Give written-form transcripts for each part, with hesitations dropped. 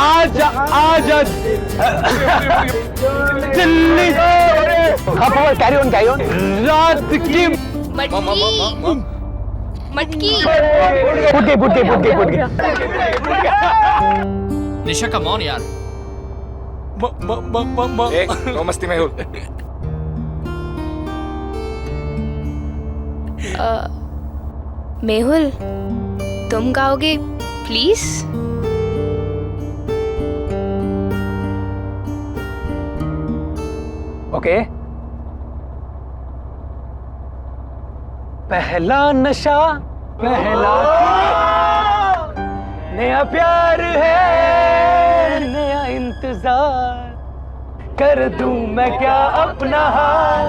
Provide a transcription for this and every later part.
आजा आजा Delhi carry on रात की मटकी पुटकी निशा कम ऑन यार। नो मस्ती मेहुल। मेहुल तुम गाओगे प्लीज? ओके। पहला नशा पहला नया प्यार है नया इंतजार कर दूं मैं क्या अपना हाल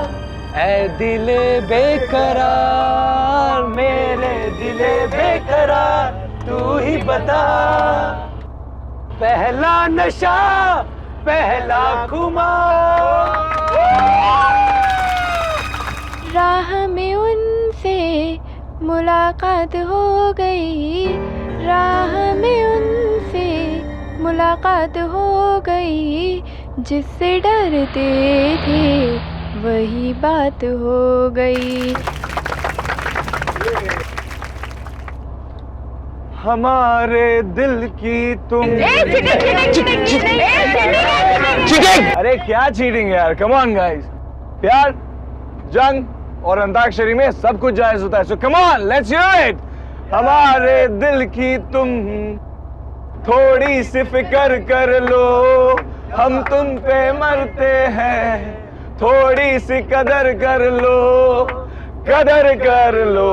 ऐ दिले बेकरार मेरे दिले बेकरार तू ही बता पहला नशा पहला खुमार। राह में उनसे मुलाकात हो गई राह में उनसे मुलाकात हो गई जिससे डरते थे वही बात हो गई। हमारे दिल की तुम चीटिंग। अरे क्या चीटिंग है यार, कम ऑन गाइस। प्यार जंग और अंताक्षरी में सब कुछ जायज होता है, so come on let's hear it. हमारे दिल की तुम थोड़ी सी फिक्र कर लो हम तुम पे मरते हैं थोड़ी सी कदर कर लो कदर कर लो।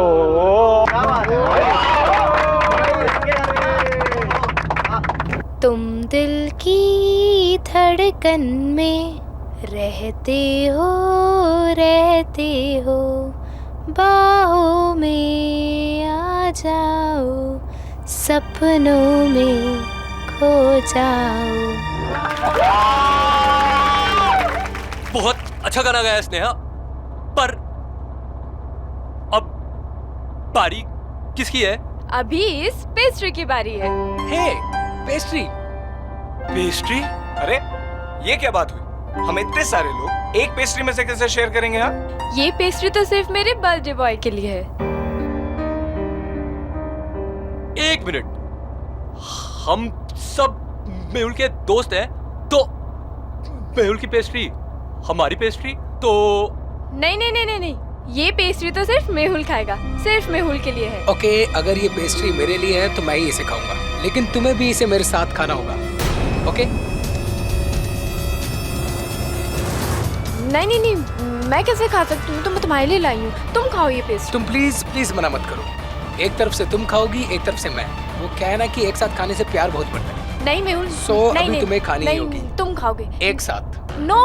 तुम दिल की धड़कन में रहते हो बाहों में आ जाओ सपनों में खो जाओ। बहुत अच्छा गाना गाया स्नेहा, पर अब बारी किसकी है? अभी इस पेस्ट्री की बारी है। हे पेस्ट्री। पेस्ट्री? अरे ये क्या बात हुई? हम इतने सारे लोग एक पेस्ट्री में से कैसे शेयर करेंगे? हाँ ये पेस्ट्री तो सिर्फ मेरे बर्थडे बॉय के लिए है। एक मिनट, हम सब मेहुल के दोस्त हैं, तो मेहुल की पेस्ट्री हमारी पेस्ट्री तो नहीं नहीं नहीं नहीं नहीं, ये पेस्ट्री तो सिर्फ मेहुल खाएगा, सिर्फ मेहुल के लिए है। ओके, अगर ये पेस्ट्री मेरे लिए है तो मैं ही इसे खाऊंगा, लेकिन तुम्हें भी इसे मेरे साथ खाना होगा। ओके? नहीं नहीं नहीं, मैं कैसे खा सकती हूँ? तो मैं तुम्हारे लिए लाई हूँ, तुम खाओ ये पेस्ट्री। तुम प्लीज प्लीज मना मत करो। एक तरफ से तुम खाओगी, एक तरफ से मैं। वो क्या है ना कि एक साथ खाने से प्यार बहुत बढ़ता है। नहीं मेहुल, अभी नहीं, तुम्हें खानी ही होगी। तुम खाओगे एक साथ। नो।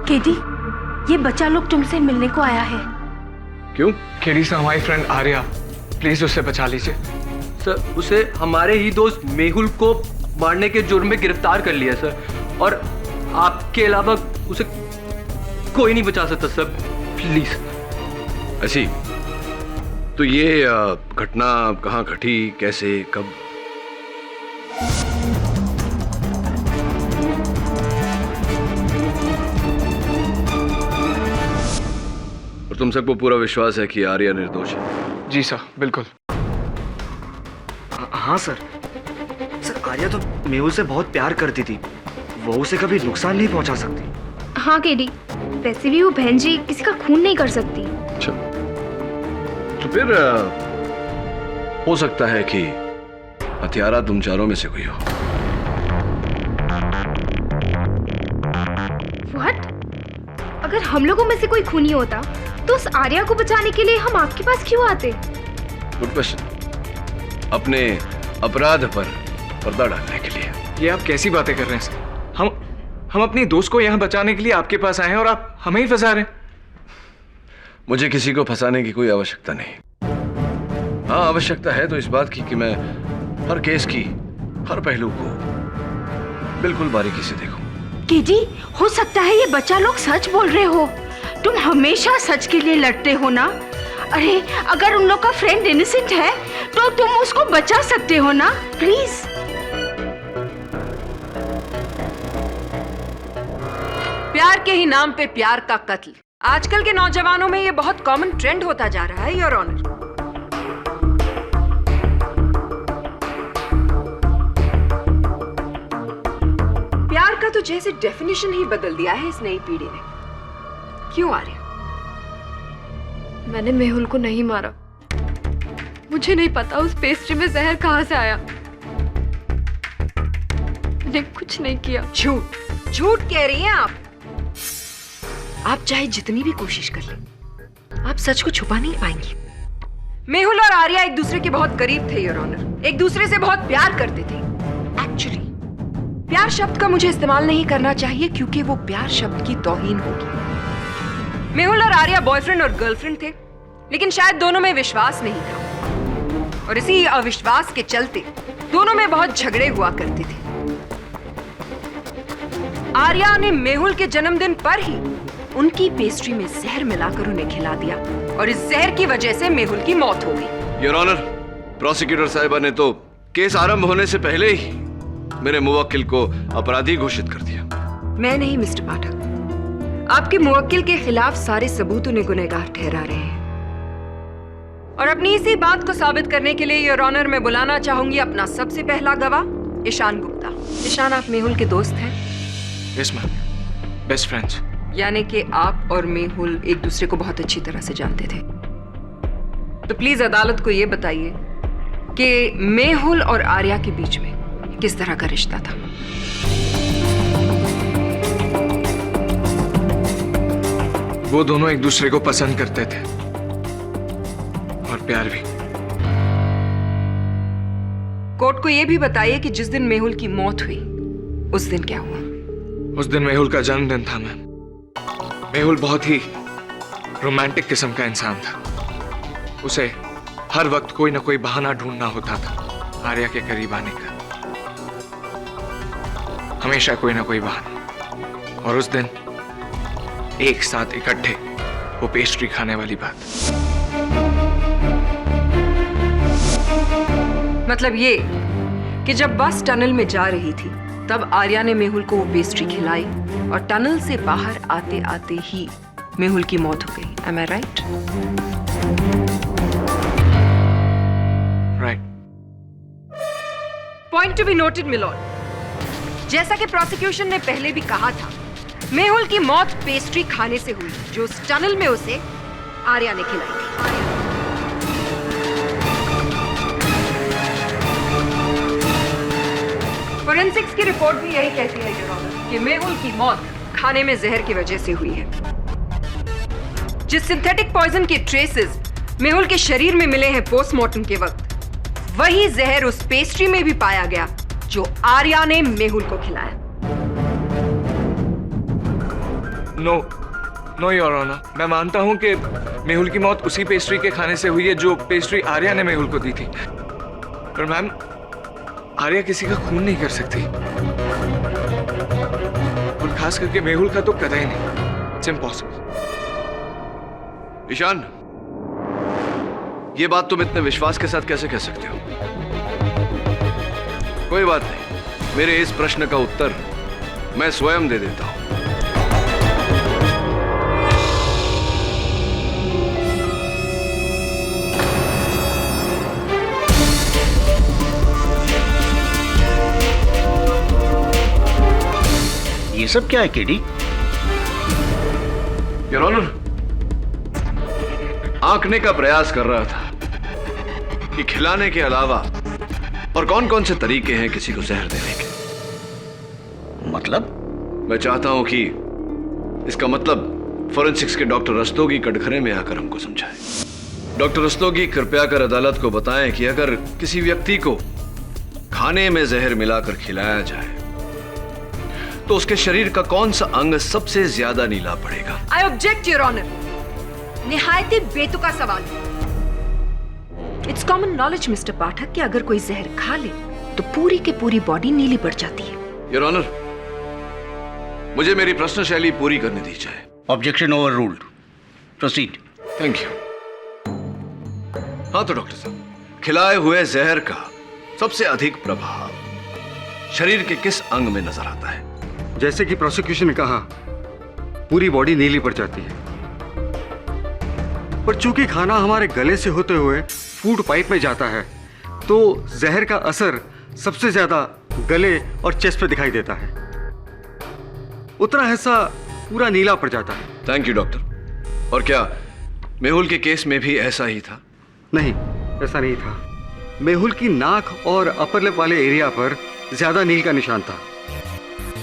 केडी, ये बच्चा लोग तुमसे मिलने को आया है। क्यों? केडी से हमारी फ्रेंड आर्या, प्लीज उससे बचा लीजिए। सर, उसे हमारे ही दोस्त मेहुल को मारने के जुर्म में गिरफ्तार कर लिया सर, और आपके अलावा उसे कोई नहीं बचा सकता सर, प्लीज। ऐसी तो ये घटना कहाँ घटी, कैसे, कब? तुम सबको पूरा विश्वास है कि आर्या निर्दोष है? जी सर, बिल्कुल। हाँ सर। सर आर्या तो मेहुल से बहुत प्यार करती थी, वो उसे कभी नुकसान नहीं पहुंचा सकती। हाँ केडी, वैसे भी वो बहन जी किसी का खून नहीं कर सकती। अच्छा, तो फिर हो सकता है कि हत्यारा तुम चारों में से कोई हो। व्हाट? अगर हम लोगों में से कोई खूनी होता तो उस आर्या को बचाने के लिए हम आपके पास क्यों आते? Good question. अपने अपराध पर पर्दा डालने के लिए। ये आप कैसी बातें कर रहे हैं सर? हम अपनी दोस्त को यहाँ बचाने के लिए आपके पास आए हैं और आप हमें ही फंसा रहे हैं। मुझे किसी को फंसाने की कोई आवश्यकता नहीं। हाँ, आवश्यकता है तो इस बात की कि मैं हर केस की हर पहलू को बिल्कुल बारीकी से देखूं। केडी, हो सकता है ये बच्चा लोग सच बोल रहे हो। तुम हमेशा सच के लिए लड़ते हो ना। अरे अगर उन लोग का फ्रेंड इनोसेंट है तो तुम उसको बचा सकते हो ना, प्लीज। प्यार के ही नाम पे प्यार का कत्ल आजकल के नौजवानों में ये बहुत कॉमन ट्रेंड होता जा रहा है, योर ऑनर। प्यार का तो जैसे डेफिनेशन ही बदल दिया है इस नई पीढ़ी ने। क्यों आर्या? मैंने मेहुल को नहीं मारा। मुझे नहीं पता उस पेस्ट्री में जहर कहां से आया। मैंने कुछ नहीं किया। झूठ झूठ कह रही हैं आप। आप चाहे जितनी भी कोशिश कर लें, आप सच को छुपा नहीं पाएंगी। मेहुल और आर्या एक दूसरे के बहुत करीब थे, योर ऑनर। एक दूसरे से बहुत प्यार करते थे। एक्चुअली प्यार शब्द का मुझे इस्तेमाल नहीं करना चाहिए क्योंकि वो प्यार शब्द की तौहीन होगी। मेहुल और आर्या बॉयफ्रेंड और गर्लफ्रेंड थे, लेकिन शायद दोनों में विश्वास नहीं था और इसी अविश्वास के चलते दोनों में बहुत झगड़े हुआ करते थे। आर्या ने मेहुल के जन्मदिन पर ही उनकी पेस्ट्री में जहर मिलाकर उन्हें खिला दिया और इस जहर की वजह से मेहुल की मौत हो गई। योर ऑनर, प्रोसिक्यूटर साहिबा ने तो केस आरंभ होने से पहले ही मेरे मुवक्किल को अपराधी घोषित कर दिया। मैं नहीं मिस्टर पाठक, आपके मुवक्किल के खिलाफ सारे सबूत उन्हें गुनहगार ठहरा रहे हैं और अपनी इसी बात को साबित करने के लिए योर ऑनर मैं बुलाना चाहूंगी अपना सबसे पहला गवाह ईशान गुप्ता। ईशान, आप मेहुल के दोस्त हैं? Yes ma'am, best friends. यानी कि आप और मेहुल एक दूसरे को बहुत अच्छी तरह से जानते थे। तो प्लीज अदालत को यह बताइए कि मेहुल और आर्या के बीच में किस तरह का रिश्ता था। वो दोनों एक दूसरे को पसंद करते थे और प्यार भी। कोर्ट को यह भी बताइए कि जिस दिन मेहुल की मौत हुई उस दिन क्या हुआ। उस दिन मेहुल का जन्मदिन था मैम। मेहुल बहुत ही रोमांटिक किस्म का इंसान था। उसे हर वक्त कोई ना कोई बहाना ढूंढना होता था आर्या के करीब आने का, हमेशा कोई ना कोई बहाना। और उस दिन एक साथ इकट्ठे वो पेस्ट्री खाने वाली बात। मतलब ये कि जब बस टनल में जा रही थी तब आर्या ने मेहुल को वो पेस्ट्री खिलाई और टनल से बाहर आते आते ही मेहुल की मौत हो गई। Am I right? Right. Point to be noted milord. जैसा कि प्रोसिक्यूशन ने पहले भी कहा था, मेहुल की मौत पेस्ट्री खाने से हुई जो उस टनल में उसे आर्या ने खिलाई थी। फोरेंसिक्स की रिपोर्ट भी यही कहती है योर ऑनर कि मेहुल की मौत खाने में जहर की वजह से हुई है। जिस सिंथेटिक पॉइजन के ट्रेसेस मेहुल के शरीर में मिले हैं पोस्टमार्टम के वक्त, वही जहर उस पेस्ट्री में भी पाया गया जो आर्या ने मेहुल को खिलाया। नो योर ऑनर, मैं मानता हूं कि मेहुल की मौत उसी पेस्ट्री के खाने से हुई है जो पेस्ट्री आर्या ने मेहुल को दी थी। पर मैम, आर्या किसी का खून नहीं कर सकती और खास करके मेहुल का तो कतई नहीं। It's impossible. ईशान, ये बात तुम इतने विश्वास के साथ कैसे कह सकते हो? कोई बात नहीं, मेरे इस प्रश्न का उत्तर मैं स्वयं दे देता हूं। ये सब क्या है केडी? योर ऑनर, आंकने का प्रयास कर रहा था कि खिलाने के अलावा और कौन कौन से तरीके हैं किसी को जहर देने के। मतलब? मैं चाहता हूं कि इसका मतलब फॉरेंसिक्स के डॉक्टर रस्तोगी कटघरे में आकर हमको समझाए। डॉक्टर रस्तोगी, कृपया कर अदालत को बताएं कि अगर किसी व्यक्ति को खाने में जहर मिलाकर खिलाया जाए तो उसके शरीर का कौन सा अंग सबसे ज्यादा नीला पड़ेगा? I object your honour. निहायत ही बेतुका सवाल। It's common knowledge mister Pathak कि अगर कोई जहर खा ले तो पूरी की पूरी बॉडी नीली पड़ जाती है। योर ऑनर, मुझे मेरी प्रश्न शैली पूरी करने दी जाए। Objection over ruled. Proceed. Thank you. हाँ तो डॉक्टर साहब, खिलाए हुए जहर का सबसे अधिक प्रभाव शरीर के किस अंग में नजर आता है? जैसे कि प्रोसिक्यूशन ने कहा, पूरी बॉडी नीली पड़ जाती है, पर चूंकि खाना हमारे गले से होते हुए फूड पाइप में जाता है तो जहर का असर सबसे ज्यादा गले और चेस्ट पे दिखाई देता है। उतना हिस्सा पूरा नीला पड़ जाता है। Thank you doctor. और क्या मेहुल के केस में भी ऐसा ही था? नहीं, ऐसा नहीं था। मेहुल की नाक और अपर लिप वाले एरिया पर ज्यादा नील का निशान था।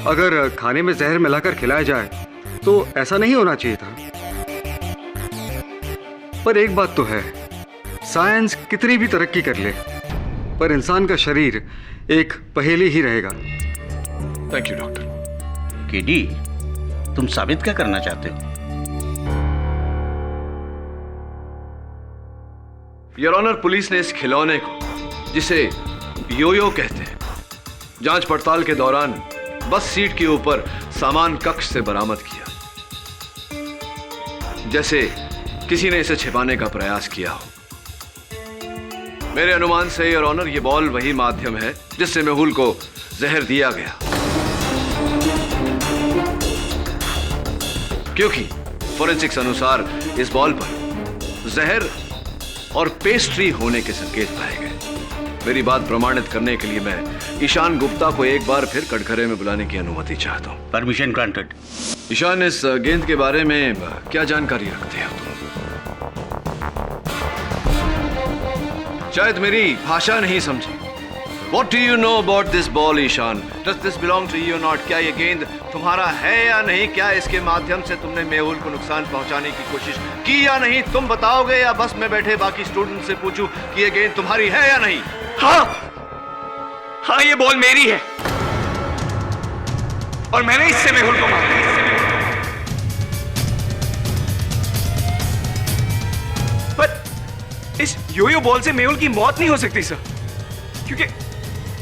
अगर खाने में जहर मिलाकर खिलाया जाए तो ऐसा नहीं होना चाहिए था। पर एक बात तो है, साइंस कितनी भी तरक्की कर ले पर इंसान का शरीर एक पहेली ही रहेगा। Thank you doctor. केडी, तुम साबित क्या करना चाहते हो? योर ऑनर, पुलिस ने इस खिलौने को, जिसे योयो कहते हैं, जांच पड़ताल के दौरान बस सीट के ऊपर सामान कक्ष से बरामद किया, जैसे किसी ने इसे छिपाने का प्रयास किया हो। मेरे अनुमान से योर ऑनर, ये बॉल वही माध्यम है जिससे मेहुल को जहर दिया गया, क्योंकि फोरेंसिक्स अनुसार इस बॉल पर जहर और पेस्ट्री होने के संकेत पाए गए। मेरी बात प्रमाणित करने के लिए मैं ईशान गुप्ता को एक बार फिर कटघरे में बुलाने की अनुमति चाहता हूं। Permission granted. ईशान, इस गेंद के बारे में क्या जानकारी रखते हो तुम? शायद मेरी भाषा नहीं समझी। What do you know about this ball, Ishan? Does this belong to you or not? क्या ये गेंद तुम्हारा है या नहीं? क्या इसके माध्यम से तुमने मेहुल को नुकसान पहुंचाने की कोशिश की या नहीं? तुम बताओगे या बस मैं बैठे बाकी स्टूडेंट से पूछूं कि ये गेंद तुम्हारी है या नहीं? हाँ, हाँ, ये बॉल मेरी है और मैंने इससे मेहुल को मारा। पर इस योयो बॉल से मेहुल की मौत नहीं हो सकती सर, क्योंकि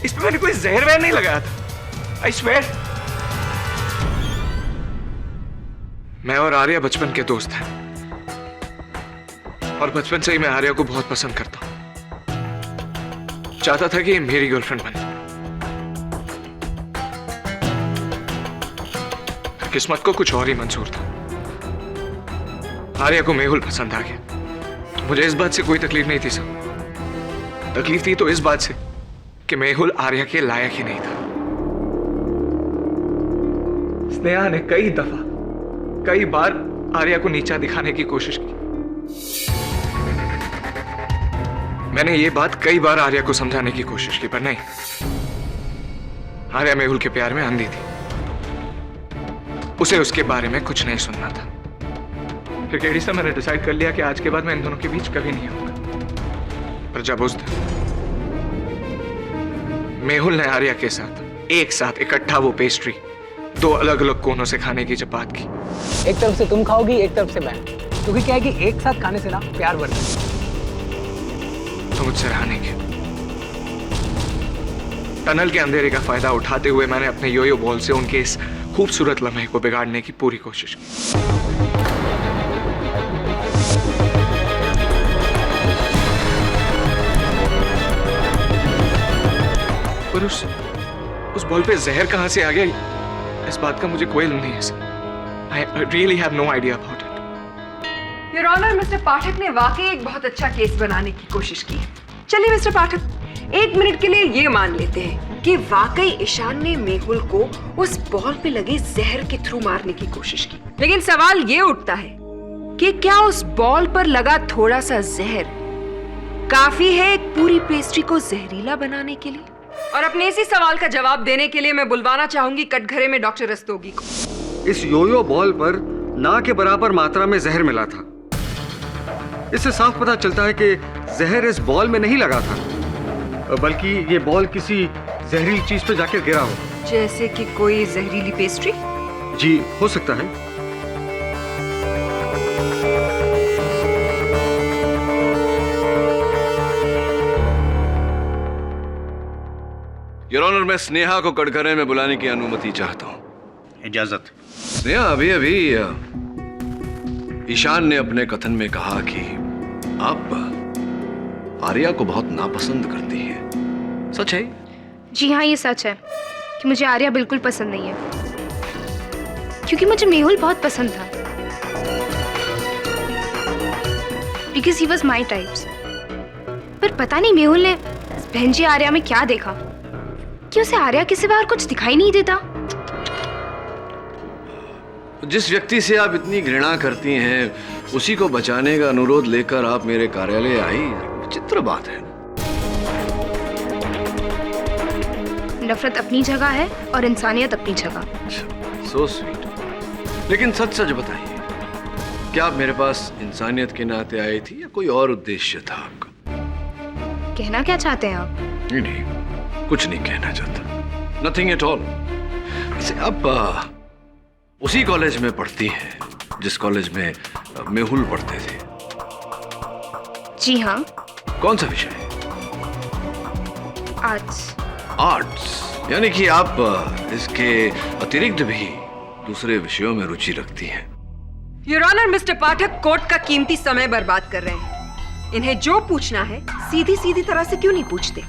इस पे मैंने कोई जहर वहर नहीं लगाया था। I swear. मैं और आर्या बचपन के दोस्त हैं और बचपन से ही मैं आर्या को बहुत पसंद करता हूं। चाहता था कि ये मेरी गर्लफ्रेंड बने। किस्मत को कुछ और ही मंजूर था। आर्या को मेहुल पसंद आ गया। मुझे इस बात से कोई तकलीफ नहीं थी सर। तकलीफ थी तो इस बात से कि मेहुल आर्या के लायक ही नहीं था। स्नेहा ने कई बार आर्या को नीचा दिखाने की कोशिश की। मैंने ये बात कई बार आर्या को समझाने की कोशिश की, पर नहीं। आर्या मेहुल के प्यार में अंधी थी। उसे उसके बारे में कुछ नहीं सुनना था। फिर केडी से मैंने डिसाइड कर लिया कि आज के बाद मैं इन दोनों के बीच कभी नहीं आऊंगा। पर जब उस दिन मेहुल ने आर्या के साथ एक साथ इकट्ठा वो पेस्ट्री दो अलग अलग कोनों से खाने की जब बात की, एक तरफ से तुम खाओगी, एक तरफ से मैं, क्योंकि क्या है कि एक साथ खाने से ना प्यार बढ़ता है। तो मुझसे रहा नहीं गया। टनल के अंधेरे का फायदा उठाते हुए मैंने अपने योयो बॉल से उनके इस खूबसूरत लम्हे को बिगाड़ने की पूरी कोशिश की। पर उस बॉल पे जहर कहां से आ गया, इस बात का मुझे कोई इल्म नहीं है सर। I really have no idea about it. Your honour, mister Pathak ने वाकई एक बहुत अच्छा केस बनाने की कोशिश की। चलिए मिस्टर पाठक, 1 मिनट के लिए ये मान लेते हैं कि वाकई ईशान ने मेहुल को उस बॉल पे लगे जहर के थ्रू मारने की कोशिश की। लेकिन सवाल ये उठता है कि क्या उस बॉल पर लगा थोड़ा सा जहर काफी है एक पूरी पेस्ट्री को जहरीला बनाने के लिए? और अपने इसी सवाल का जवाब देने के लिए मैं बुलवाना चाहूंगी कटघरे में डॉक्टर रस्तोगी को। इस योयो बॉल पर ना के बराबर मात्रा में जहर मिला था। इससे साफ पता चलता है कि जहर इस बॉल में नहीं लगा था, बल्कि ये बॉल किसी जहरीली चीज पे जाकर गिरा हो। जैसे कि कोई जहरीली पेस्ट्री? जी, हो सकता है। योर ऑनर, मैं स्नेहा को कटघरे में बुलाने की अनुमति चाहता हूं। इजाजत। स्नेहा, अभी अभी ईशान ने अपने कथन में कहा कि आप आर्या को बहुत नापसंद करती हैं। सच है? जी हाँ, ये सच है कि मुझे आर्या बिल्कुल पसंद नहीं है, क्योंकि मुझे मेहुल बहुत पसंद था, because he was my types. पर पता नहीं मेहुल ने बहन जी आर्या में क्या देखा कि उसे आर्या के सिवा और कुछ दिखाई नहीं देता। जिस व्यक्ति से आप इतनी घृणा करती हैं, उसी को बचाने का अनुरोध लेकर आप मेरे कार्यालय आई, विचित्र बात है। नफरत अपनी जगह है और इंसानियत अपनी जगह। So sweet. लेकिन सच सच बताइए, क्या आप मेरे पास इंसानियत के नाते आई थी या कोई और उद्देश्य था आपका? कहना क्या चाहते हैं आप? नहीं, कुछ नहीं कहना चाहता। Nothing at all. वैसे आप उसी कॉलेज में पढ़ती हैं जिस कॉलेज में मेहुल पढ़ते थे? जी हाँ। कौन सा विषय? आर्ट्स। आर्ट्स, यानी कि आप इसके अतिरिक्त भी दूसरे विषयों में रुचि रखती हैं। Your honour, mister Pathak court का कीमती समय बर्बाद कर रहे हैं। इन्हें जो पूछना है सीधी सीधी तरह से क्यों नहीं पूछते?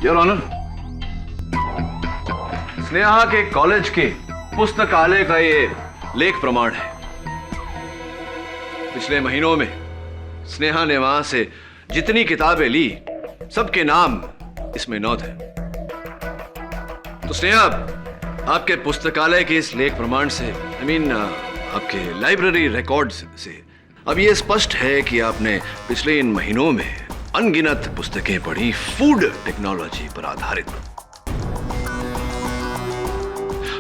योर ऑनर, स्नेहा के कॉलेज के पुस्तकालय का ये लेख प्रमाण है। पिछले महीनों में स्नेहा ने वहां से जितनी किताबें ली, सबके नाम इसमें नोट है। तो स्नेहा, आपके पुस्तकालय के इस लेख प्रमाण से, आपके लाइब्रेरी रिकॉर्ड्स से अब ये स्पष्ट है कि आपने पिछले इन महीनों में अनगिनत पुस्तकें पढ़ी फूड टेक्नोलॉजी पर आधारित।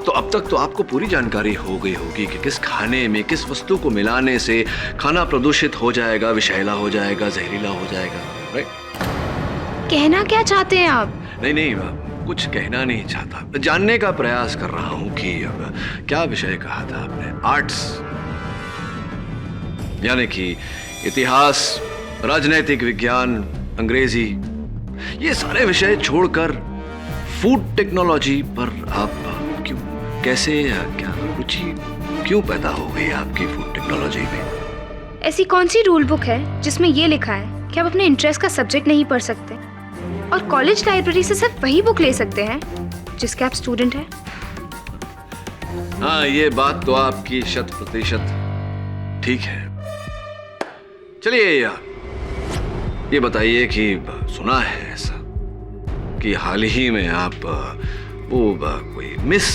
तो अब तक तो आपको पूरी जानकारी हो गई होगी कि किस खाने में किस वस्तु को मिलाने से खाना प्रदूषित हो जाएगा, विषैला हो जाएगा, जहरीला हो जाएगा, राइट? कहना क्या चाहते हैं आप? नहीं, कुछ कहना नहीं चाहता, जानने का प्रयास कर रहा हूं कि क्या विषय कहा था आपने? आर्ट्स, यानी कि इतिहास, राजनैतिक विज्ञान, अंग्रेजी, ये सारे विषय छोड़कर फूड टेक्नोलॉजी पर आप क्यों, कैसे, क्या रुचि क्यों पैदा हो गई आपकी फूड टेक्नोलॉजी में? ऐसी कौन सी रूल बुक है जिसमें ये लिखा है कि आप अपने इंटरेस्ट का सब्जेक्ट नहीं पढ़ सकते और कॉलेज लाइब्रेरी से सिर्फ वही बुक ले सकते हैं जिसके आप स्टूडेंट हैं? हाँ, ये बात तो आपकी 100% ठीक है। चलिए यार, ये बताइए कि सुना है ऐसा कि हाल ही में आप कोई मिस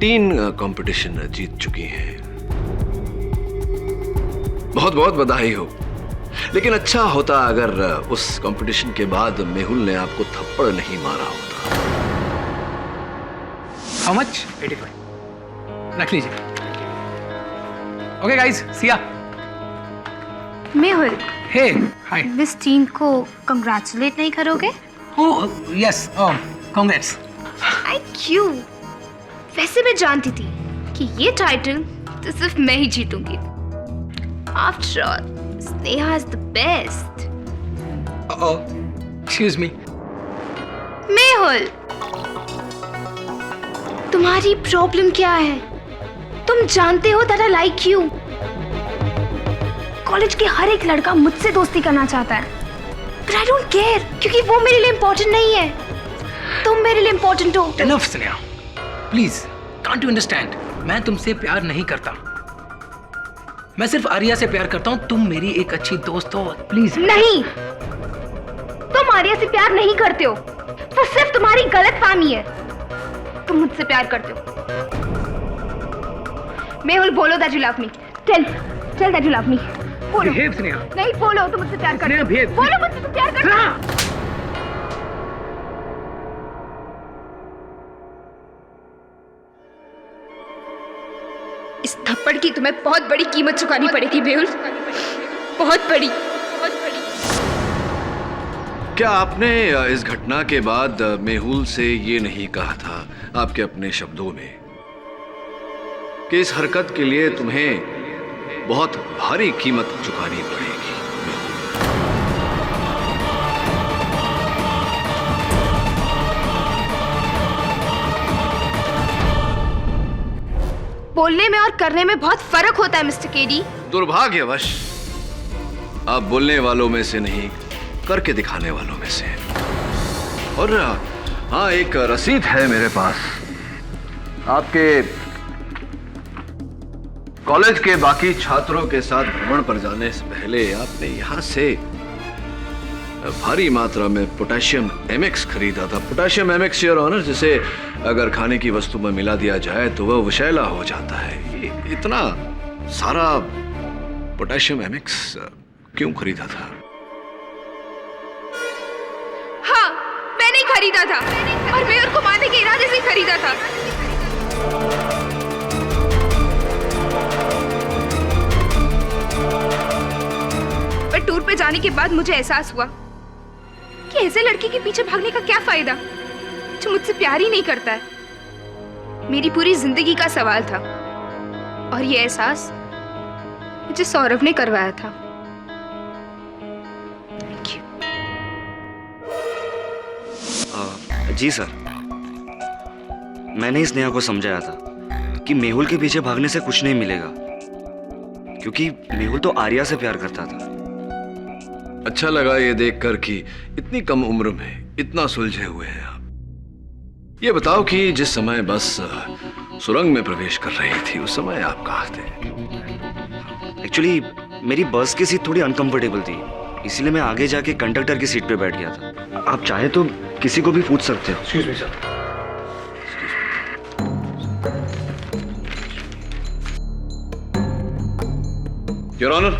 टीन कंपटीशन जीत चुकी हैं। बहुत बहुत बधाई हो। लेकिन अच्छा होता अगर उस कंपटीशन के बाद मेहुल ने आपको थप्पड़ नहीं मारा होता। How much? 85। रख लीजिए। ओके गाइस, सी या। मेहुल, हे, हाय। मिस टीन को कंग्रेचुलेट नहीं करोगे? Oh yes, congrats. Thank you. वैसे मैं जानती थी कि ये टाइटल तो सिर्फ मैं ही जीतूंगी। After all, Sneha is the best. Excuse me. Mehul, तुम्हारी प्रॉब्लम क्या है? तुम जानते हो that I like you. College के हर एक लड़का मुझसे दोस्ती करना चाहता है, but I don't care, क्योंकि वो मेरे लिए इम्पोर्टेंट नहीं है। तुम मेरे लिए इम्पोर्टेंट हो। Enough, Sneha. Please, can't you understand? मैं तुमसे प्यार नहीं करता। मैं सिर्फ आर्या से प्यार करता हूँ। तुम मेरी एक अच्छी दोस्त हो, प्लीज। नहीं, तुम आर्या से प्यार नहीं करते हो। वो सिर्फ तुम्हारी गलतफहमी है। तुम मुझसे प्यार करते हो। मेहुल, बोलो that you love me. Tell that you love me. बोलो। नहीं, बोलो तुम मुझसे प्यार करते हो। बोलो मुझसे तुम प्यार करते हो। इस थप्पड़ की तुम्हें बहुत बड़ी कीमत चुकानी पड़ेगी मेहुल, बहुत बड़ी। क्या आपने इस घटना के बाद मेहुल से ये नहीं कहा था आपके अपने शब्दों में कि इस हरकत के लिए तुम्हें बहुत भारी कीमत चुकानी पड़ेगी? बोलने में और करने में बहुत फर्क होता है मिस्टर केडी। दुर्भाग्यवश आप बोलने वालों में से नहीं, करके दिखाने वालों में से। और हाँ, एक रसीद है मेरे पास। आपके कॉलेज के बाकी छात्रों के साथ भ्रमण पर जाने से पहले आपने यहां से भारी मात्रा में पोटेशियम एमएक्स खरीदा था। पोटेशियम एमएक्स, योर ऑनर, जिसे अगर खाने की वस्तु में मिला दिया जाए तो वह विषैला हो जाता है। ये इतना सारा पोटेशियम एमएक्स क्यों खरीदा था? हाँ, मैंने ही खरीदा था और मेहुल को मारने के इरादे से खरीदा था। पर टूर पे जाने के बाद मुझे एहसास हुआ कि ऐसे लड़के के पीछे भागने का क्या फायदा जो मुझसे प्यार ही नहीं करता है। मेरी पूरी जिंदगी का सवाल था और ये एहसास मुझे सौरभ ने करवाया था। जी सर, मैंने इस नेहा को समझाया था कि मेहुल के पीछे भागने से कुछ नहीं मिलेगा, क्योंकि मेहुल तो आर्या से प्यार करता था। अच्छा लगा ये देखकर कि इतनी कम उम्र में इतना सुलझे हुए हैं आप। ये बताओ कि जिस समय बस सुरंग में प्रवेश कर रही थी उस समय आप कहाँ थे? एक्चुअली मेरी बस की सीट थोड़ी अनकंफर्टेबल थी, इसीलिए मैं आगे जाके कंडक्टर की सीट पे बैठ गया था। आप चाहे तो किसी को भी पूछ सकते हो। Excuse me sir. Your honour,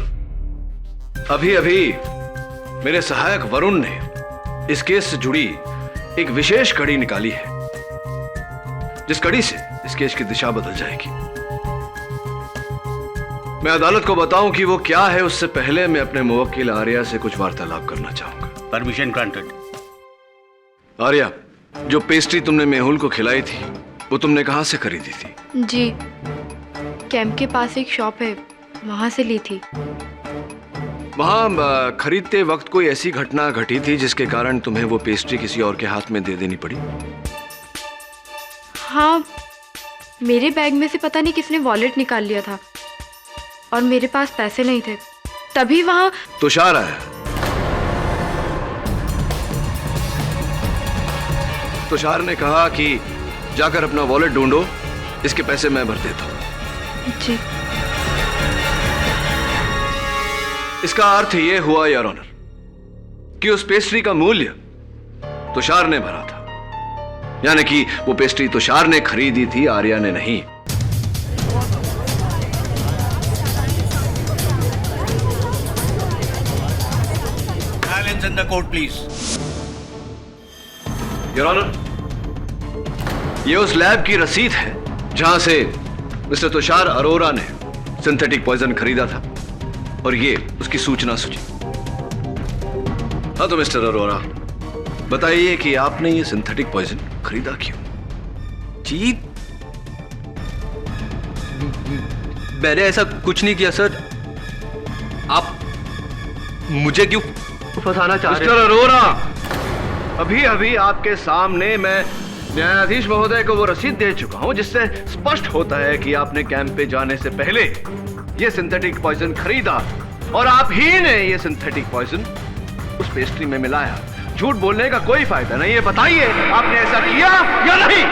अभी अभी मेरे सहायक वरुण ने इस केस से जुड़ी एक विशेष कड़ी निकाली है, जिस कड़ी से इस केस की दिशा बदल जाएगी। मैं अदालत को बताऊं कि वो क्या है, उससे पहले मैं अपने मुवक्किल आर्या से कुछ वार्तालाप करना चाहूंगा। Permission granted. आर्या, जो पेस्ट्री तुमने मेहुल को खिलाई थी वो तुमने कहां से खरीदी थी? जी, कैंप के पास एक शॉप है, वहां से ली थी। वहां खरीदते वक्त कोई ऐसी घटना घटी थी जिसके कारण तुम्हें वो पेस्ट्री किसी और के हाथ में दे देनी पड़ी? हाँ, मेरे बैग में से पता नहीं किसने वॉलेट निकाल लिया था और मेरे पास पैसे नहीं थे, तभी वहां तुषार आया। तुषार ने कहा कि जाकर अपना वॉलेट ढूंढो, इसके पैसे मैं भर देता हूं। जी। इसका अर्थ यह हुआ योर ऑनर कि उस पेस्ट्री का मूल्य तुषार ने भरा था, यानी कि वो पेस्ट्री तुषार ने खरीदी थी, आर्या ने नहीं। Silence in the court, please. Your honour, ये उस लैब की रसीद है जहां से मिस्टर तुषार अरोरा ने सिंथेटिक पॉइजन खरीदा था, और ये उसकी सूचना सूची। हाँ तो मिस्टर अरोरा, बताइए कि आपने ये सिंथेटिक पॉइजन खरीदा क्यों? जी, मैंने ऐसा कुछ नहीं किया सर। आप मुझे क्यों फंसाना चाह रहे हैं? मिस्टर अरोरा, अभी अभी आपके सामने मैं न्यायाधीश महोदय को वो रसीद दे चुका हूं जिससे स्पष्ट होता है कि आपने कैंप पे जाने से पहले ये सिंथेटिक पॉइजन खरीदा और आप ही ने ये सिंथेटिक पॉइजन उस पेस्ट्री में मिलाया। झूठ बोलने का कोई फायदा नहीं है, बताइए आपने ऐसा किया या नहीं?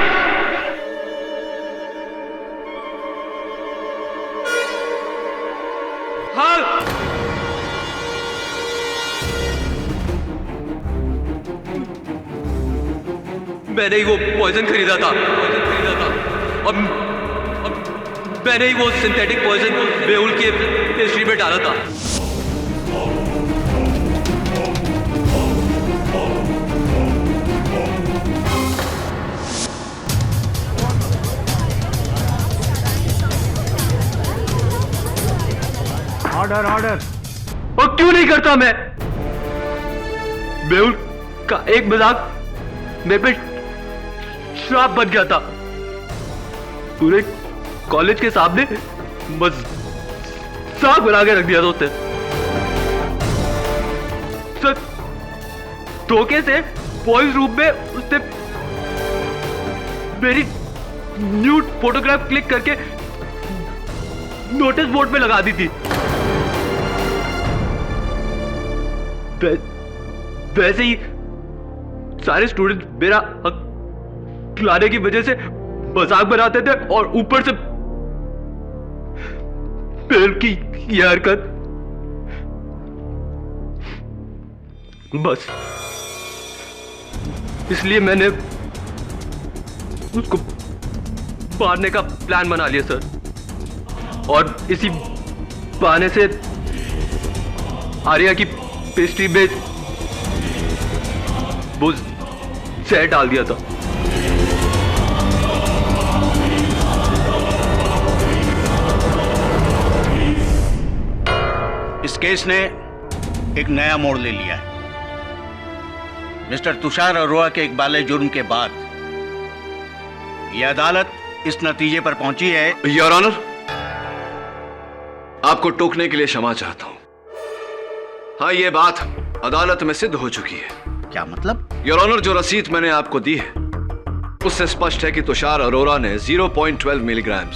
हाँ। मैंने ही वो पॉइजन खरीदा था और मैंने ही वो सिंथेटिक पॉइजन मेहुल के पेस्ट्री में डाला था। Order order. और क्यों नहीं करता मैं? मेहुल का एक मजाक मेरे पे श्राप बन गया था। पूरे कॉलेज के सामने मजाक बना के रख दिया था उसने। धोखे से बॉयज रूम में उसने मेरी न्यूड फोटोग्राफ क्लिक करके नोटिस बोर्ड पे लगा दी थी। वैसे ही सारे स्टूडेंट मेरा हक खिलाने की वजह से मजाक बनाते थे और ऊपर से मेहुल की यह हरकत। बस इसलिए मैंने उसको मारने का प्लान बना लिया सर, और इसी बहाने से आर्या की पेस्ट्री में वो जहर डाल दिया था। इस केस ने एक नया मोड़ ले लिया है। मिस्टर तुषार अरोड़ा के इकबाले जुर्म के बाद यह अदालत इस नतीजे पर पहुंची है। योर ऑनर, आपको टोकने के लिए क्षमा चाहता हूं। हाँ, यह बात अदालत में सिद्ध हो चुकी है। क्या मतलब? योर ऑनर, जो रसीद मैंने आपको दी है उससे स्पष्ट है कि तुषार अरोड़ा ने 0.12 मिलीग्राम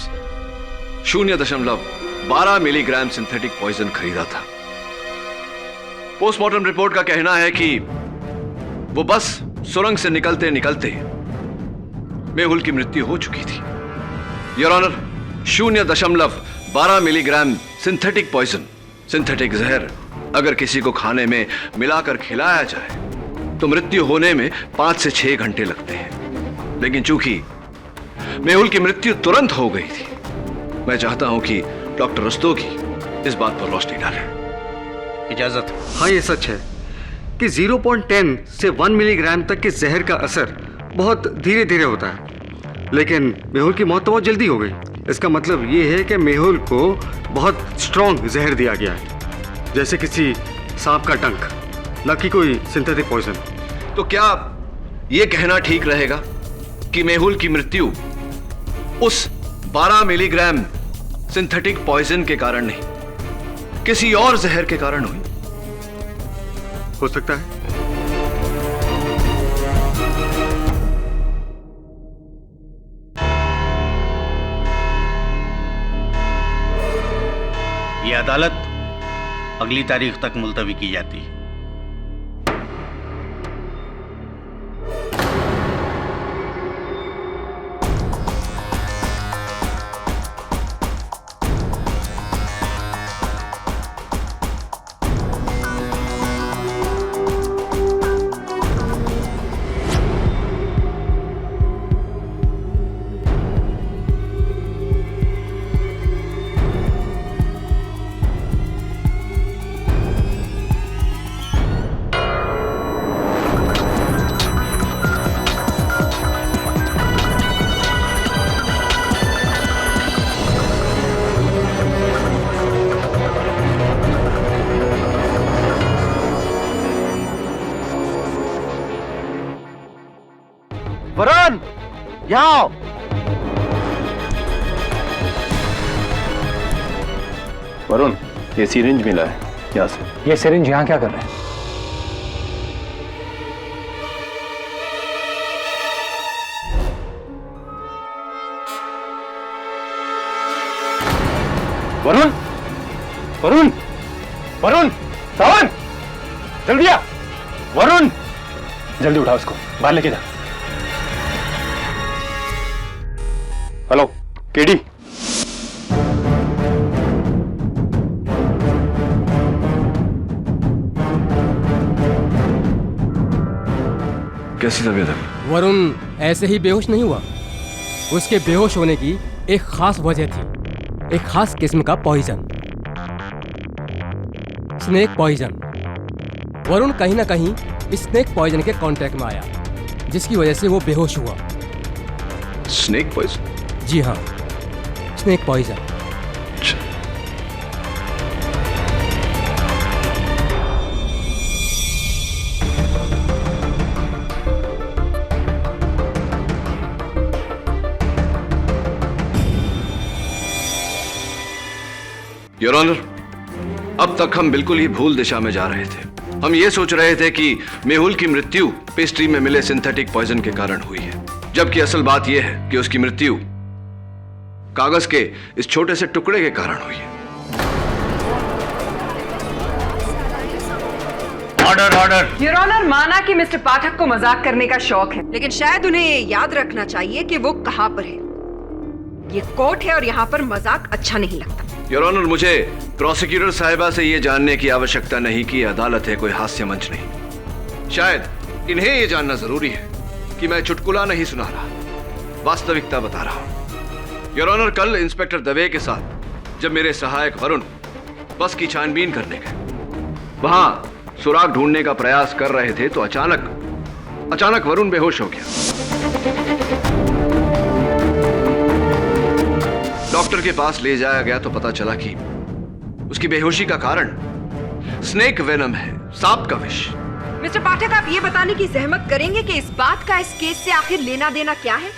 0.12 मिलीग्राम सिंथेटिक पॉइजन खरीदा था। पोस्टमार्टम रिपोर्ट का कहना है कि वो बस सुरंग से निकलते निकलते मेहुल की मृत्यु हो चुकी थी। Your honour, 0.12 milligram synthetic poison, synthetic जहर अगर किसी को खाने में मिलाकर खिलाया जाए तो मृत्यु होने में 5 से 6 घंटे लगते हैं। लेकिन चूंकि मेहुल की मृत्यु तुरंत हो गई थी, मैं चाहता हूं कि डॉक्टर रस्तोगी इस बात पर रोशनी डालें। इजाजत। हाँ, ये सच है कि 0.10 से 1 मिलीग्राम तक के जहर का असर बहुत धीरे धीरे होता है, लेकिन मेहुल की मौत तो बहुत जल्दी हो गई। इसका मतलब ये है कि मेहुल को बहुत स्ट्रॉन्ग जहर दिया गया है, जैसे किसी सांप का डंक, न कि कोई सिंथेटिक पॉइजन। तो क्या यह कहना ठीक रहेगा कि मेहुल की मृत्यु उस 12 मिलीग्राम सिंथेटिक पॉइजन के कारण नहीं, किसी और जहर के कारण हुई? हो सकता है। यह अदालत अगली तारीख तक मुलतवी की जाती है। वरुण, यहाँ आओ। वरुण, ये सिरिंज मिला है यहाँ से। ये सिरिंज यहाँ क्या कर रहे हैं? वरुण, वरुण, वरुण, सावन, जल्दी आ। वरुण, जल्दी उठा उसको, बाहर लेके जा। हेलो केडी, कैसी तबीयत है? वरुण ऐसे ही बेहोश नहीं हुआ। उसके बेहोश होने की एक खास वजह थी, एक खास किस्म का पॉइजन, स्नेक पॉइजन। वरुण कहीं ना कहीं स्नेक पॉइजन के कांटेक्ट में आया, जिसकी वजह से वो बेहोश हुआ। Snake poison? जी हाँ, स्नेक पॉइजन। योर ऑनर, अब तक हम बिल्कुल ही भूल दिशा में जा रहे थे। हम ये सोच रहे थे कि मेहुल की मृत्यु पेस्ट्री में मिले सिंथेटिक पॉइजन के कारण हुई है, जबकि असल बात यह है कि उसकी मृत्यु कागज के इस छोटे से टुकड़े के कारण हुई है। Order order. योर ऑनर, माना कि मिस्टर पाठक को मजाक करने का शौक है, लेकिन शायद उन्हें ये याद रखना चाहिए कि वो कहां पर है। ये कोर्ट है और यहाँ पर मजाक अच्छा नहीं लगता। योर ऑनर, मुझे प्रोसिक्यूटर साहिबा से यह जानने की आवश्यकता नहीं कि अदालत है, कोई हास्य मंच नहीं। शायद इन्हें यह जानना जरूरी है कि मैं चुटकुला नहीं सुना रहा, वास्तविकता बता रहा हूं। योर ऑनर, कल इंस्पेक्टर दवे के साथ जब मेरे सहायक वरुण बस की छानबीन करने गए, वहां सुराग ढूंढने का प्रयास कर रहे थे तो अचानक वरुण बेहोश हो गया। डॉक्टर के पास ले जाया गया तो पता चला कि उसकी बेहोशी का कारण स्नेक वेनम है, सांप का विष। मिस्टर पाठक, आप ये बताने की जहमत करेंगे कि इस बात का इस केस से आखिर लेना देना क्या है?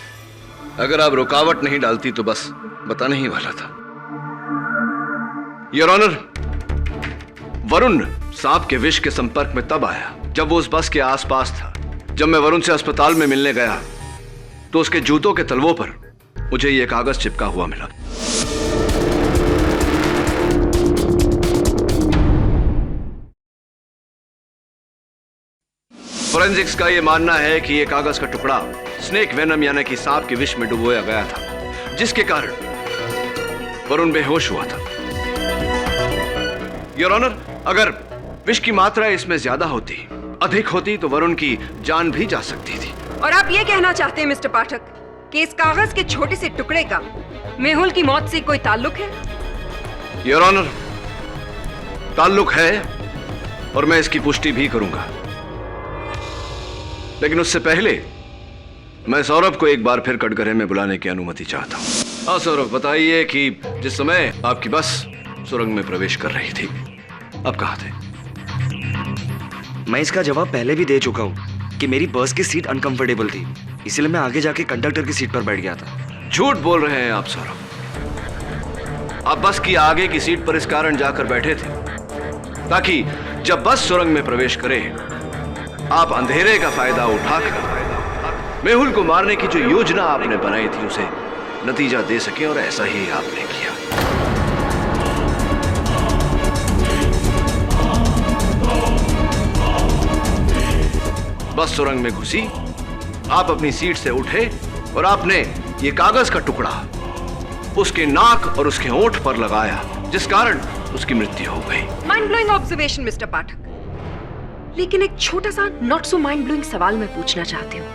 अगर आप रुकावट नहीं डालती तो बस बताने ही वाला था। योर ऑनर, वरुण सांप के विष के संपर्क में तब आया जब वो उस बस के आसपास था। जब मैं वरुण से अस्पताल में मिलने गया तो उसके जूतों के तलवों पर मुझे यह कागज चिपका हुआ मिला। फोरेंसिक्स का यह मानना है कि यह कागज का टुकड़ा स्नेक वेनम यानी कि सांप के विष में डुबोया गया था, जिसके कारण वरुण बेहोश हुआ था। योर ऑनर, अगर विष की मात्रा इसमें ज्यादा होती, अधिक होती तो वरुण की जान भी जा सकती थी। और आप ये कहना चाहते हैं मिस्टर पाठक कि इस कागज के छोटे से टुकड़े का मेहुल की मौत से कोई ताल्लुक है? योर ऑनर, ताल्लुक है और मैं इसकी पुष्टि भी करूंगा, लेकिन उससे पहले मैं सौरभ को एक बार फिर कटघरे में बुलाने की अनुमति चाहता हूं। हाँ सौरभ, बताइए कि जिस समय आपकी बस सुरंग में प्रवेश कर रही थी, आप कहां थे? मैं इसका जवाब पहले भी दे चुका हूं कि मेरी बस की सीट अनकंफर्टेबल थी, इसलिए मैं आगे जाके कंडक्टर की सीट पर बैठ गया था। झूठ बोल रहे हैं आप सौरभ। आप बस की आगे की सीट पर इस कारण जाकर बैठे थे ताकि जब बस सुरंग में प्रवेश करे, आप अंधेरे का फायदा उठाकर मेहुल को मारने की जो योजना आपने बनाई थी उसे नतीजा दे सके, और ऐसा ही आपने किया। बस सुरंग में घुसी, आप अपनी सीट से उठे और आपने ये कागज का टुकड़ा उसके नाक और उसके होंठ पर लगाया, जिस कारण उसकी मृत्यु हो गई। माइंड ब्लोइंग ऑब्जर्वेशन मिस्टर पाठक, लेकिन एक छोटा सा नॉट सो माइंड ब्लोइंग सवाल मैं पूछना चाहती हूँ।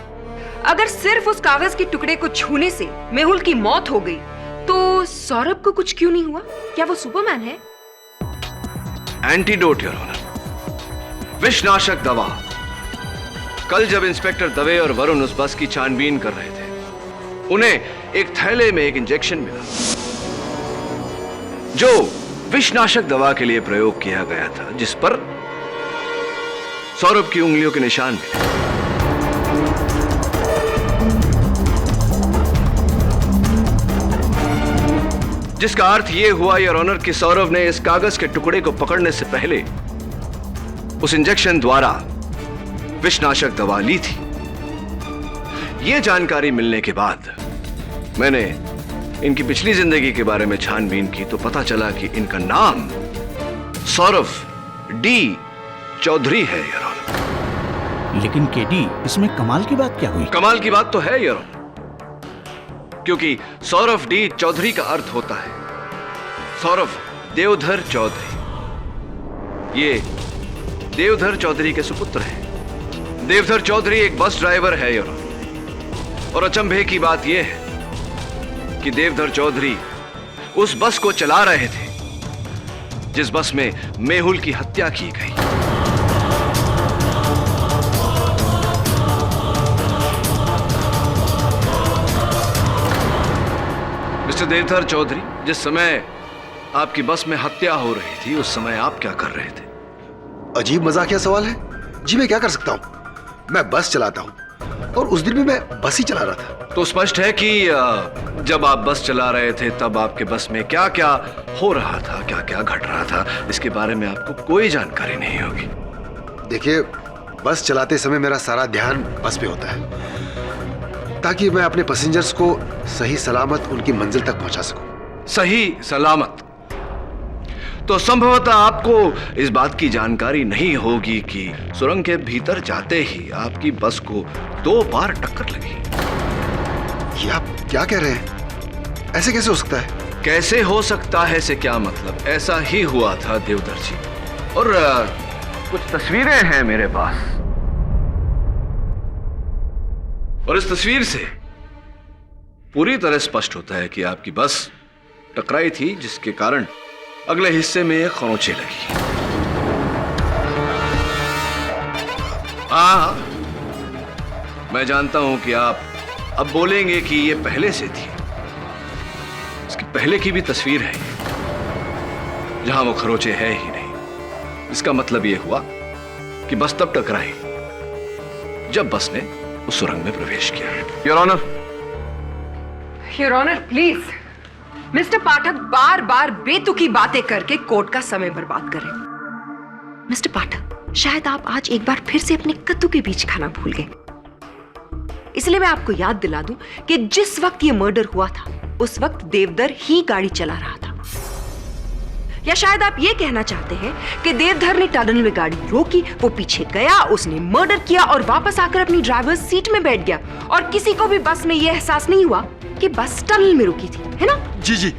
अगर सिर्फ उस कागज के टुकड़े को छूने से मेहुल की मौत हो गई तो सौरभ को कुछ क्यों नहीं हुआ? क्या वो सुपरमैन है? एंटीडोट योर ऑनर, विषनाशक दवा। कल जब इंस्पेक्टर दवे और वरुण उस बस की छानबीन कर रहे थे, उन्हें एक थैले में एक इंजेक्शन मिला जो विषनाशक दवा के लिए प्रयोग किया गया था, जिस पर सौरभ की उंगलियों के निशान मिले। जिसका अर्थ यह हुआ योर ऑनर कि सौरभ ने इस कागज के टुकड़े को पकड़ने से पहले उस इंजेक्शन द्वारा विषनाशक दवा ली थी। यह जानकारी मिलने के बाद मैंने इनकी पिछली जिंदगी के बारे में छानबीन की तो पता चला कि इनका नाम सौरभ डी चौधरी है योर ऑनर। लेकिन केडी, इसमें कमाल की बात क्या हुई? कमाल की बात तो है योर ऑनर, क्योंकि सौरभ डी चौधरी का अर्थ होता है सौरभ देवधर चौधरी। ये देवधर चौधरी के सुपुत्र हैं। देवधर चौधरी एक बस ड्राइवर है योर ऑनर, और अचंभे की बात यह है कि देवधर चौधरी उस बस को चला रहे थे जिस बस में मेहुल की हत्या की गई। मिस्टर देवधर चौधरी, जिस समय आपकी बस में हत्या हो रही थी उस समय आप क्या कर रहे थे? अजीब मजाकिया सवाल है जी। मैं क्या कर सकता हूं? मैं बस चलाता हूं और उस दिन भी मैं बस ही चला रहा था। तो स्पष्ट है कि जब आप बस चला रहे थे तब आपके बस में क्या क्या हो रहा था, क्या क्या घट रहा था, इसके बारे में आपको कोई जानकारी नहीं होगी। देखिए, बस चलाते समय मेरा सारा ध्यान बस पे होता है ताकि मैं अपने पैसेंजर्स को सही सलामत उनकी मंजिल तक पहुंचा सकूं। सही सलामत? तो संभवतः आपको इस बात की जानकारी नहीं होगी कि सुरंग के भीतर जाते ही आपकी बस को 2 बार टक्कर लगी। ये आप क्या कह रहे हैं? ऐसे कैसे हो सकता है? कैसे हो सकता है से क्या मतलब? ऐसा ही हुआ था देवधर जी। और कुछ तस्वीरें हैं मेरे पास, और इस तस्वीर से पूरी तरह स्पष्ट होता है कि आपकी बस टकराई थी जिसके कारण अगले हिस्से में एक खरोंचे लगी। हाँ, मैं जानता हूं कि आप अब बोलेंगे कि ये पहले से थी। इसकी पहले की भी तस्वीर है जहां वो खरोंचे है ही नहीं। इसका मतलब यह हुआ कि बस तब टकराई जब बस ने उस सुरंग में प्रवेश किया। Your honour. Your honour, please. Mister Pathak बार बार बेतुकी बातें करके कोर्ट का समय बर्बाद करें। मिस्टर पाठक, शायद आप आज एक बार फिर से अपने कद्दू के बीज खाना भूल गए। इसलिए मैं आपको याद दिला दूं कि जिस वक्त ये मर्डर हुआ था उस वक्त देवधर ही गाड़ी चला रहा था। या शायद आप ये कहना चाहते हैं कि देवधर ने टनल में गाड़ी रोकी, वो पीछे गया, उसने मर्डर किया और वापस आकर अपनी ड्राइवर सीट में बैठ गया और किसी को भी बस में यह एहसास नहीं हुआ कि बस टनल में रुकी थी, है ना? जी जी,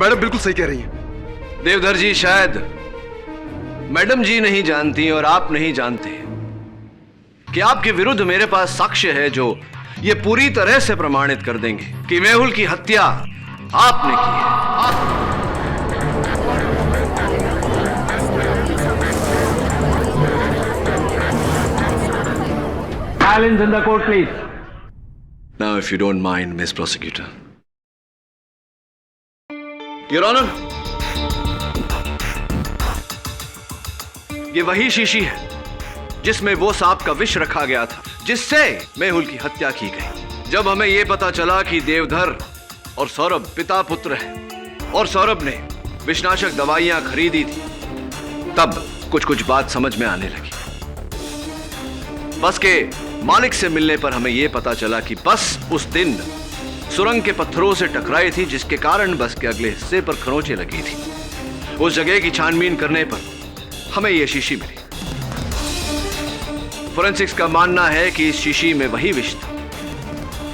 मैडम बिल्कुल सही कह रही हैं। देवधर जी, शायद मैडम जी नहीं जानती और आप नहीं जानते कि आपके विरुद्ध मेरे पास साक्ष्य है जो ये पूरी तरह से प्रमाणित कर देंगे कि मेहुल की हत्या आपने की है। Silence in the court, please. Now, if you don't mind, Miss Prosecutor. Your Honor, ये वही शीशी है जिसमें वो सांप का विष रखा गया था जिससे मेहुल की हत्या की गई। जब हमें यह पता चला कि देवधर और सौरभ पिता पुत्र हैं और सौरभ ने विषनाशक दवाइयां खरीदी थी, तब कुछ बात समझ में आने लगी। बस के मालिक से मिलने पर हमें यह पता चला कि बस उस दिन सुरंग के पत्थरों से टकराई थी जिसके कारण बस के अगले हिस्से पर खरोंचे लगी थी। उस जगह की छानबीन करने पर हमें यह शीशी मिली। फोरेंसिक्स का मानना है कि इस शीशी में वही विष था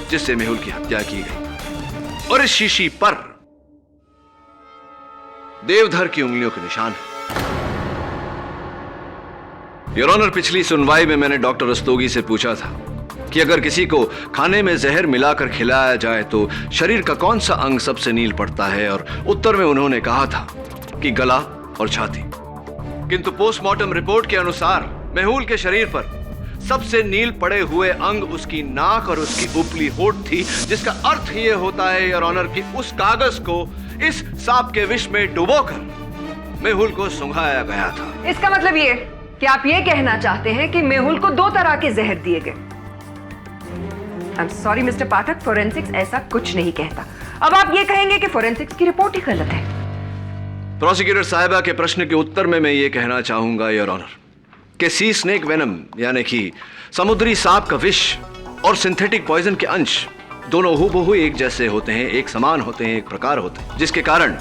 जिससे मेहुल की हत्या की गई और इस शीशी पर देवधर की उंगलियों के निशान है। योर ऑनर, पिछली सुनवाई में मैंने डॉक्टर रस्तोगी से पूछा था कि अगर किसी को खाने में जहर मिलाकर खिलाया जाए तो शरीर का कौन सा अंग सबसे नील पड़ता है, और उत्तर में उन्होंने कहा था कि गला और छाती। किंतु पोस्टमार्टम रिपोर्ट के अनुसार मेहुल के शरीर पर सबसे नील पड़े हुए अंग उसकी नाक और उसकी उपली होठ थी, जिसका अर्थ यह होता है योर ऑनर कि उस कागज को इस सांप के विष में डुबोकर मेहुल को सुंघाया गया था। इसका मतलब ये कि आप ये कहना चाहते हैं कि मेहुल को 2 तरह के जहर दिए गए। I am sorry mister Pathak, forensics ऐसा कुछ नहीं कहता। अब आप ये कहेंगे कि फोरेंसिक्स की रिपोर्ट ही गलत है। प्रोसिक्यूटर साहिबा के प्रश्न के उत्तर में मैं ये कहना चाहूंगा योर ऑनर कि सी स्नेक वेनम यानी कि समुद्री सांप का विष और सिंथेटिक पॉइजन के अंश दोनों हूबहू एक जैसे होते हैं, एक समान होते हैं, एक प्रकार होते हैं, जिसके कारण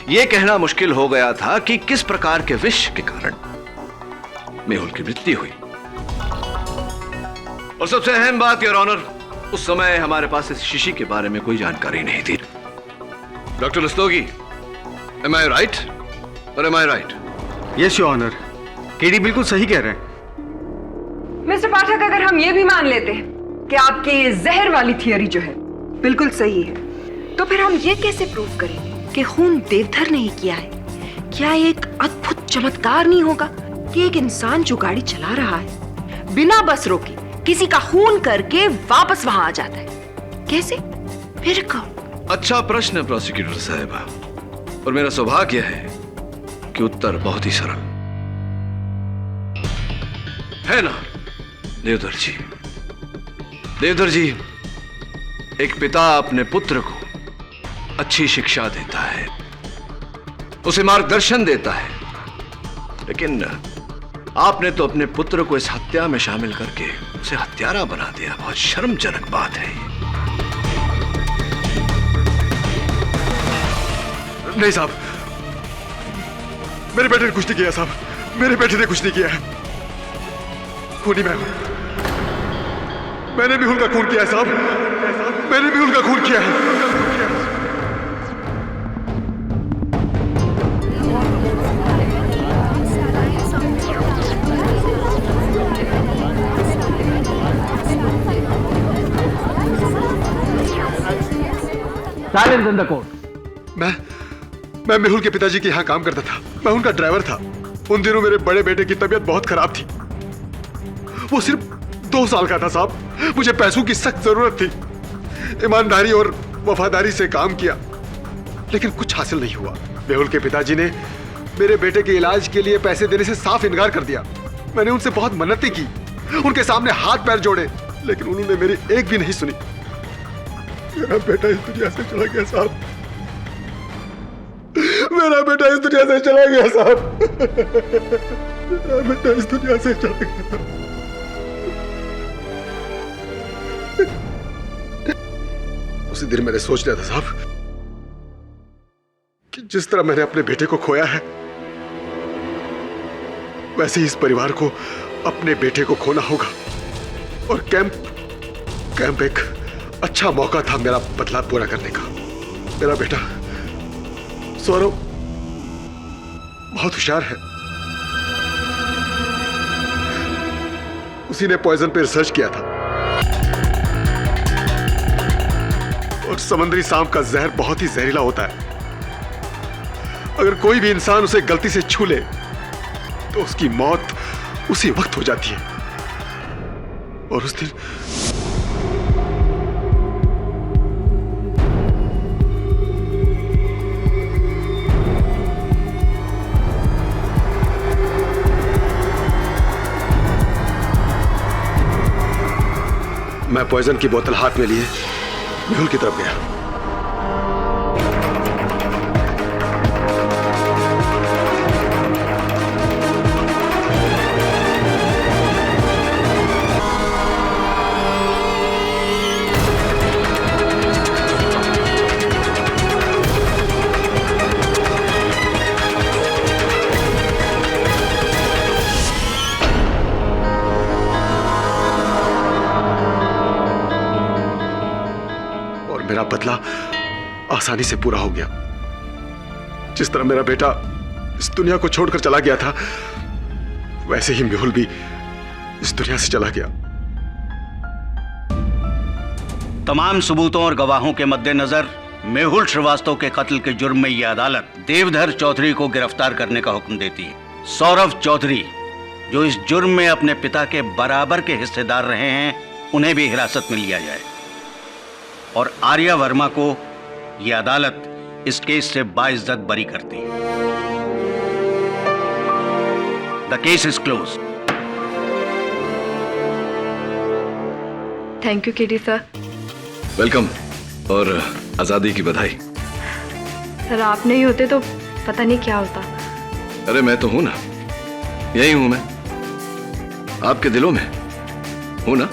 यह कहना मुश्किल हो गया था कि किस प्रकार के विष के कारण मेहुल की मृत्यु हुई। और सबसे अहम बात योर ऑनर, उस समय हमारे पास इस शीशी के बारे में कोई जानकारी नहीं थी। Doctor Rastogi, am I right or am I right? Yes, your honour, KD बिल्कुल सही कह रहे हैं। मिस्टर पाठक, अगर हम ये भी मान लेते कि आपकी जहर वाली थियरी जो है बिल्कुल सही है, तो फिर हम ये कैसे प्रूव करेंगे कि खून देवधर ने ही किया है? क्या एक अद्भुत चमत्कार नहीं होगा कि एक इंसान जो गाड़ी चला रहा है बिना बस रोके किसी का खून करके वापस वहां आ जाता है? कैसे? फिर कब? अच्छा प्रश्न है प्रोसिक्यूटर साहिबा, और मेरा सौभाग्य है कि उत्तर बहुत ही सरल है ना देवधर जी। देवधर जी, एक पिता अपने पुत्र को अच्छी शिक्षा देता है, उसे मार्गदर्शन देता है, लेकिन आपने तो अपने पुत्र को इस हत्या में शामिल करके उसे हत्यारा बना दिया। बहुत शर्मजनक बात है ये। नहीं साहब, मेरे बेटे ने कुछ नहीं किया साहब, मेरे बेटे ने कुछ नहीं किया है। खूनी मैं हूं, मैंने मेहुल का खून किया है साहब, मैंने मेहुल का खून किया है। Silence in the court. मैं मेहुल के पिताजी के यहाँ काम करता था, मैं उनका ड्राइवर था। उन दिनों मेरे बड़े बेटे की तबीयत बहुत खराब थी, वो सिर्फ 2 साल का था साहब। मुझे पैसों की सख्त जरूरत थी, ईमानदारी और वफादारी से काम किया, लेकिन कुछ हासिल नहीं हुआ। मेहुल के पिताजी ने मेरे बेटे के इलाज के लिए पैसे देने से साफ इनकार कर दिया। मैंने उनसे बहुत मन्नतें की, उनके सामने हाथ पैर जोड़े, लेकिन उन्होंने मेरी एक भी नहीं सुनी। मेरा बेटा इस दुनिया से चला गया साहब, मेरा बेटा इस दुनिया से चला गया साहब, मेरा बेटा इस दुनिया से चला गया। उसी दिन मैंने सोच लिया था साहब कि जिस तरह मैंने अपने बेटे को खोया है, वैसे ही इस परिवार को अपने बेटे को खोना होगा। और कैंप एक अच्छा मौका था मेरा बदला पूरा करने का। मेरा बेटा सौरव बहुत होशियार है, उसी ने पॉइजन पे रिसर्च किया था, और समुद्री सांप का जहर बहुत ही जहरीला होता है। अगर कोई भी इंसान उसे गलती से छू ले तो उसकी मौत उसी वक्त हो जाती है। और उस दिन मैं पॉइजन की बोतल हाथ में लिए मेहुल की तरफ गया। मेरा बदला आसानी से पूरा हो गया। जिस तरह मेरा बेटा इस दुनिया को छोड़कर चला गया था, वैसे ही मेहुल भी इस दुनिया से चला गया। तमाम सबूतों और गवाहों के मद्देनजर मेहुल श्रीवास्तव के कत्ल के जुर्म में यह अदालत देवधर चौधरी को गिरफ्तार करने का हुक्म देती है। सौरभ चौधरी, जो इस जुर्म में अपने पिता के बराबर के हिस्सेदार रहे हैं, उन्हें भी हिरासत में लिया जाए। और आर्या वर्मा को यह अदालत इस केस से बाइज्जत बरी करती है। The case is close. Thank you KD sir. Welcome और आजादी की बधाई। सर आप नहीं होते तो पता नहीं क्या होता। अरे मैं तो हूं ना, यही हूं मैं, आपके दिलों में हूं ना।